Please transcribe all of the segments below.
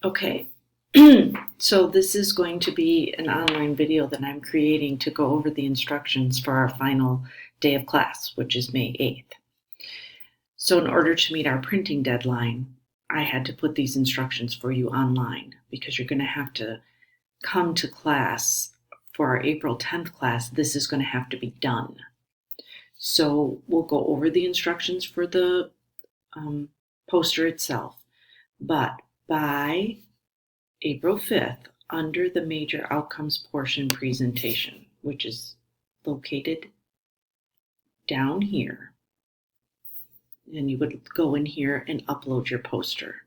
Okay, so this is going to be an online video that I'm creating to go over the instructions for our final day of class, which is May 8th. So in order to meet our printing deadline, I had to put these instructions for you online because you're going to have to come to class for our April 10th class. This is going to have to be done. So we'll go over the instructions for the poster itself, but by April 5th, under the major outcomes portion presentation, which is located down here, and you would go in here and upload your poster.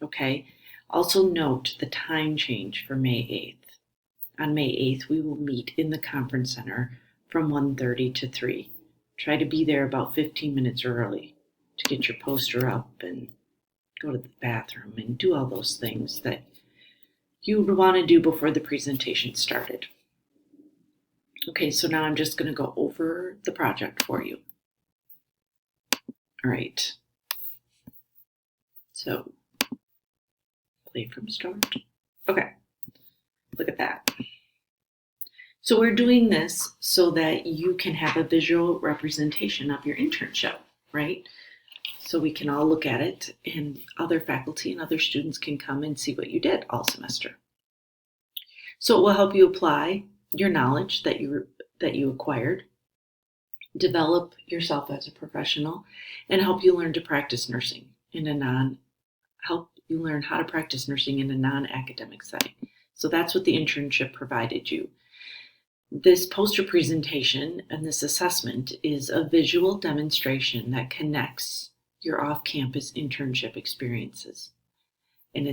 Okay. Also note the time change for May 8th. On May 8th, we will meet in the conference center from 1:30 to 3. Try to be there about 15 minutes early to get your poster up and go to the bathroom and do all those things that you would want to do before the presentation started. Okay, so now I'm just going to go over the project for you. All right. So, play from start. Okay, look at that. So we're doing this so that you can have a visual representation of your internship, right? So we can all look at it and other faculty and other students can come and see what you did all semester. So it will help you apply your knowledge that you acquired, develop yourself as a professional, and help you learn to practice nursing help you learn how to practice nursing in a non-academic setting. So that's what the internship provided you. This poster presentation and this assessment is a visual demonstration that connects your off-campus internship experiences. And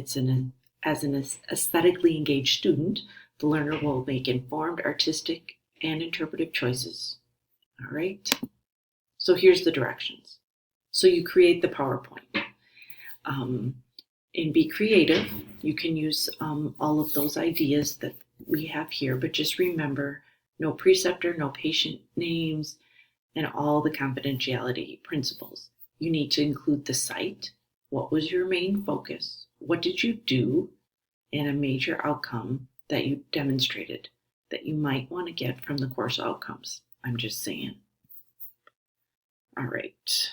as an aesthetically engaged student, the learner will make informed artistic and interpretive choices. All right. So here's the directions. So you create the PowerPoint. And be creative. You can use all of those ideas that we have here, but just remember, no preceptor, no patient names, and all the confidentiality principles. You need to include the site, what was your main focus, what did you do, and a major outcome that you demonstrated that you might want to get from the course outcomes. I'm just saying. All right.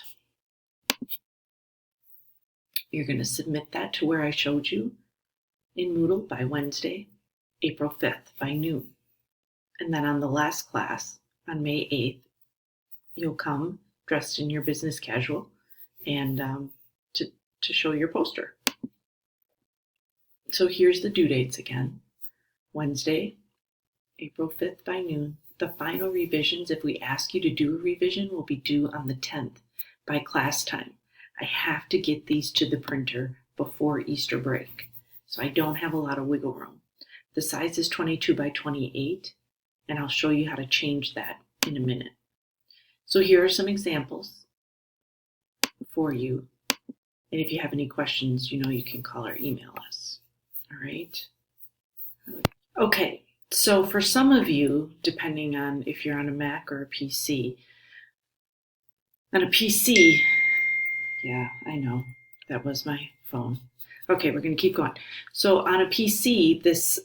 You're going to submit that to where I showed you in Moodle by Wednesday, April 5th by noon. And then on the last class, on May 8th, you'll come dressed in your business casual and to show your poster. So here's the due dates again. Wednesday, April 5th by noon. The final revisions, if we ask you to do a revision, will be due on the 10th by class time. I have to get these to the printer before Easter break, so I don't have a lot of wiggle room. The size is 22 by 28, and I'll show you how to change that in a minute. So here are some examples for you, and if you have any questions, you know you can call or email us. All right? Okay, so for some of you, depending on if you're on a Mac or a PC, on a PC, yeah, I know, that was my phone. Okay, we're going to keep going. So on a PC, this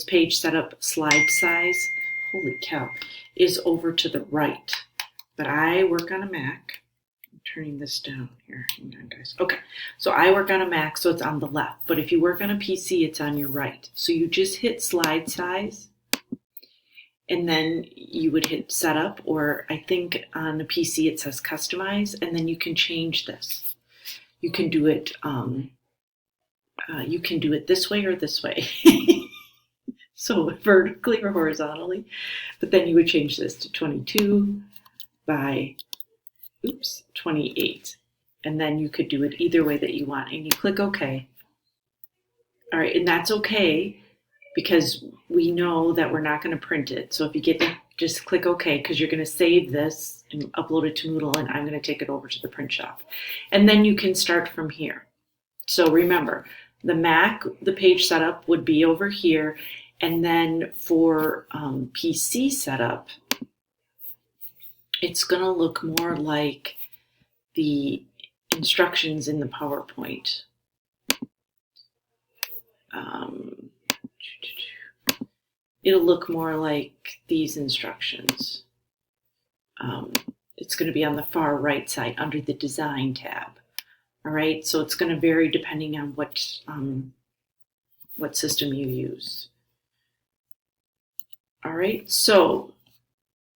page setup slide size, holy cow, is over to the right. But I work on a Mac. I'm turning this down here. Hang on, guys. Okay, so I work on a Mac, so it's on the left. But if you work on a PC, it's on your right. So you just hit slide size, and then you would hit setup, or I think on a PC it says customize, and then you can change this. You can do it. You can do it this way or this way. So vertically or horizontally, but then you would change this to 22 by 28, and then you could do it either way that you want, and you click OK. All right, and that's okay because we know that we're not going to print it. So if you get it, just click OK, because you're going to save this and upload it to Moodle, and I'm going to take it over to the print shop. And then you can start from here. So remember, the Mac, the page setup would be over here. And then for PC setup, it's going to look more like the instructions in the PowerPoint. It'll look more like these instructions. It's going to be on the far right side under the Design tab. All right, so it's going to vary depending on what system you use. All right, so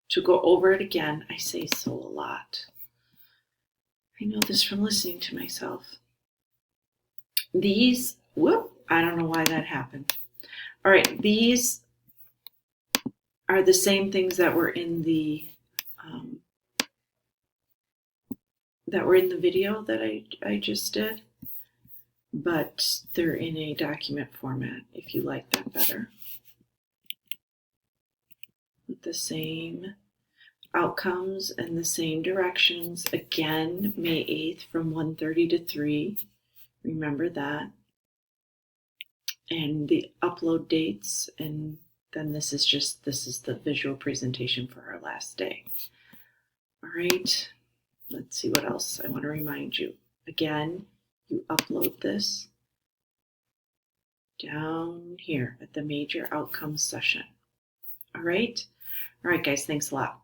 to go over it again, I say so a lot. I know this from listening to myself. These, I don't know why that happened. All right, these are the same things that were in the video that I just did, but they're in a document format if you like that better. With the same outcomes and the same directions. Again, May 8th from 1:30 to 3. Remember that. And the upload dates, and then this is the visual presentation for our last day. All right, let's see what else I want to remind you. Again, you upload this down here at the major outcomes session. All right, guys, thanks a lot.